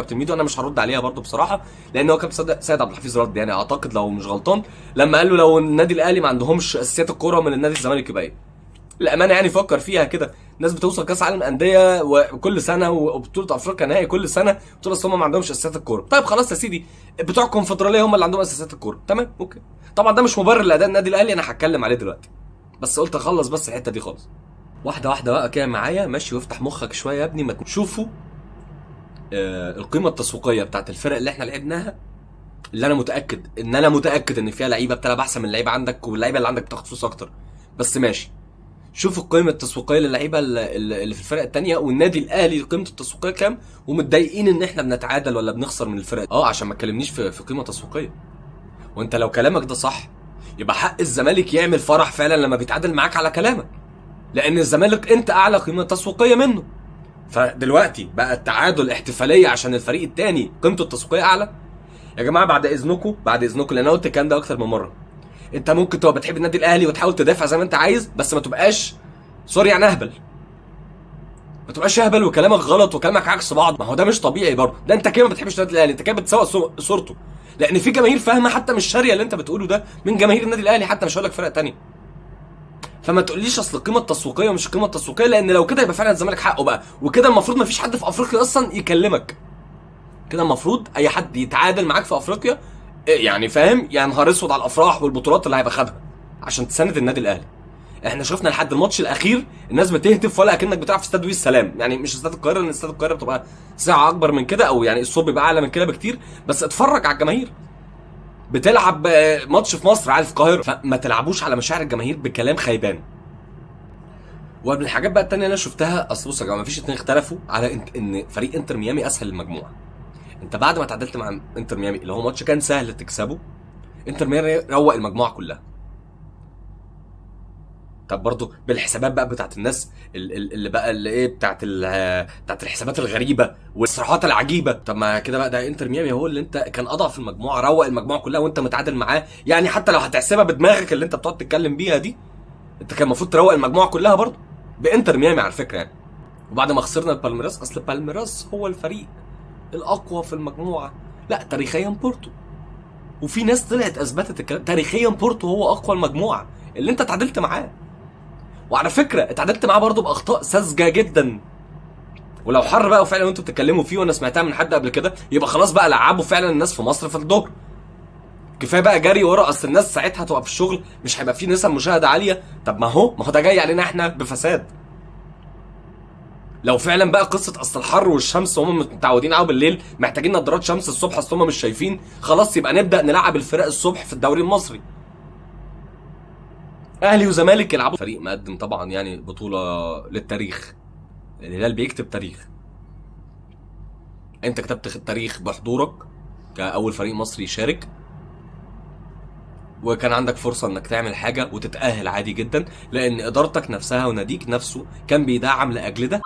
كابتن ميدو انا مش هرد عليها برضو بصراحه، لان هو كابتن سيد عبد الحفيظ رد يعني اعتقد لو مش غلطان، لما قال له لو النادي الاهلي ما عندهمش اساسيات الكوره من النادي الزمالك يبقى ايه. الامانه يعني فكر فيها كده، الناس بتوصل كاس عالم انديه وكل سنه وبطوله افريقيا نهائي كل سنه، بطوله هم ما عندهمش اساسيات الكوره. طيب خلاص يا سيدي، بتوع الكونفدراليه هم اللي عندهم اساسيات الكوره، تمام اوكي. طبعا ده مش مبرر لاداء النادي الاهلي، انا هتكلم عليه دلوقتي، بس قلت اخلص بس الحته دي خالص. واحده واحده بقى كده معايا ماشي، وافتح مخك شويه يا ابني، ما تشوفوا القيمه التسويقيه بتاعت الفرق اللي احنا لعبناها، اللي انا متاكد ان فيها لعيبه بتلعب احسن من اللعيبه عندك، واللعيبه اللي عندك بتاخد فلوس اكتر، بس ماشي. شوف القيمه التسويقيه للعيبه اللي في الفرق التانية، والنادي الاهلي قيمته التسويقيه كام، ومتضايقين ان احنا بنتعادل ولا بنخسر من الفرق. عشان ما تكلمنيش في قيمه تسويقيه. وانت لو كلامك ده صح، يبقى حق الزمالك يعمل فرح فعلا لما بيتعادل معاك على كلامك، لان الزمالك انت اعلى قيمه تسويقيه منه. فدلوقتي بقى التعادل احتفاليه عشان الفريق التاني قيمته التسويقيه اعلى. يا جماعه بعد اذنكم لان انا قلت الكلام ده اكتر من مره، انت ممكن تبقى بتحب النادي الاهلي وتحاول تدافع زي ما انت عايز، بس ما تبقاش سوري يعني اهبل. ما تبقاش اهبل وكلامك غلط وكلامك عكس بعض، ما هو ده مش طبيعي برضه. ده انت كده ما بتحبش النادي الاهلي، انت كده بتسوق صورته، لان في جماهير فاهمه حتى مش شاريه اللي انت بتقوله ده من جماهير النادي الاهلي، حتى مش هقول لك فرق تانية. فما تقوليش اصل القيمه التسويقيه ومش القيمه التسويقيه، لان لو كده يبقى فعلا الزمالك حقه بقى، وكده المفروض ما فيش حد في افريقيا اصلا يكلمك. كده المفروض اي حد يتعادل معاك في افريقيا يعني فاهم، يعني نهار اسود على الافراح والبطولات اللي هيبقى خدها عشان تساند النادي الاهلي. احنا شفنا لحد الماتش الاخير الناس بتهتف ولا اكنك بتلعب في استاد السلام، يعني مش استاد القاهره، لان استاد القاهره بتبقى ساعه اكبر من كده، او يعني الصوت بيبقى اعلى من كده بكتير، بس اتفرج على الجماهير بتلعب ماتش في مصر عارف القاهره، فما تلعبوش على مشاعر الجماهير بكلام خيبان. ومن الحاجات بقى التانية اللي انا شفتها، اصل بصوا يا جماعه مفيش اتنين اختلفوا على ان فريق انتر ميامي اسهل المجموعه. انت بعد ما تعادلت مع انتر ميامي اللي هو ماتش كان سهل تكسبه، انتر ميامي روق المجموعه كلها. طب برضه بالحسابات بقى بتاعت الناس اللي بقى اللي ايه بتاعت الحسابات الغريبه والصراحات العجيبه، طب ما كده بقى ده انتر ميامي هو اللي انت كان اضعف المجموعه، روق المجموعه كلها وانت متعادل معاه، يعني حتى لو هتحسبها بدماغك اللي انت بتقعد تتكلم بيها دي، انت كان المفروض تروق المجموعه كلها برضه بانتر ميامي على فكره يعني. وبعد ما خسرنا البالميراس، اصل البالميراس هو الفريق الاقوى في المجموعه، لا تاريخيا بورتو، وفي ناس طلعت اثبتت الكلام، تاريخيا بورتو هو اقوى المجموعه اللي انت اتعادلت معاه. وعلى فكره اتعادلت معاه برضه باخطاء ساذجه جدا، ولو حر بقى وفعلا انتوا بتتكلموا فيه وانا سمعتها من حد قبل كده، يبقى خلاص بقى لعبوا فعلا الناس في مصر في الظهر. كفايه بقى جري ورا، اصل الناس ساعتها هتبقى في الشغل مش هيبقى فيه نسب مشاهده عاليه، طب ما هو ده جاي علينا احنا بفساد. لو فعلا بقى قصه اصل الحر والشمس هم متعودين قوي بالليل محتاجين نظارات شمس الصبح اصل هم مش شايفين، خلاص يبقى نبدا نلعب الفرق الصبح في الدوري المصري. اهلي وزمالك يلعبوا، فريق مقدم طبعا يعني بطوله للتاريخ، الهلال بيكتب تاريخ، انت كتبت التاريخ بحضورك كاول فريق مصري يشارك، وكان عندك فرصه انك تعمل حاجه وتتاهل عادي جدا، لان ادارتك نفسها وناديك نفسه كان بيدعم لاجل ده.